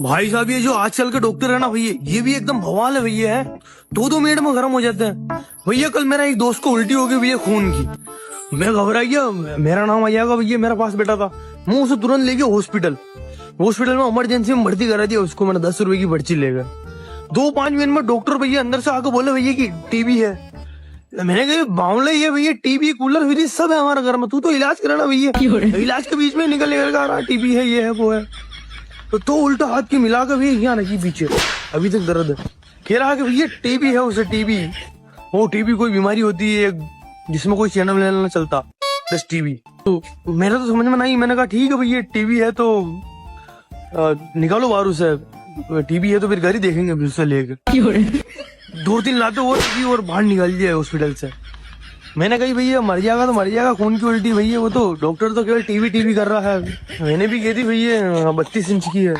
भाई साहब ये जो आजकल के डॉक्टर है ना भैया, ये भी एकदम बवाल है भैया है। 2-2 मिनट में गर्म हो जाते हैं भैया। कल मेरा एक दोस्त को उल्टी हो गई भैया खून की। मैं घबरा गया, मेरा नाम आ जाएगा भैया, मेरा पास बैठा था। मैं उसे तुरंत ले गया हॉस्पिटल में इमरजेंसी में भर्ती करा दिया उसको। मैंने 10 रुपए की पर्ची ले गया। 2-5 मिनट में डॉक्टर भैया अंदर से आके बोले भैया की टीबी है। मैंने कहा बावला ही है भैया, टीबी कूलर फ्रिज सब है हमारा घर में, तू तो इलाज कराना भैया। इलाज के बीच में निकल टीबी है, ये है वो है। तो उल्टा हाथ की मिला कर भैया यहाँ नहीं पीछे अभी तक दर्द है। कह रहा कि भैया टीबी है उसे, टीबी। वो टीबी कोई बीमारी होती है जिसमें कोई चैनल वैनल न चलता, बस टीबी। तो मेरा तो समझ में नहीं। मैंने कहा ठीक है भैया टीबी है तो निकालो बाहर उसे, टीबी है तो फिर घर ही देखेंगे उसे लेकर। 2-3 लाते और बाहर निकाल दिया हॉस्पिटल से। मैंने कही भैया मर जाएगा तो मर जाएगा, खून की उल्टी भैया, वो तो डॉक्टर तो केवल टीबी कर रहा है। मैंने भी कही थी भैया 32 इंच की है।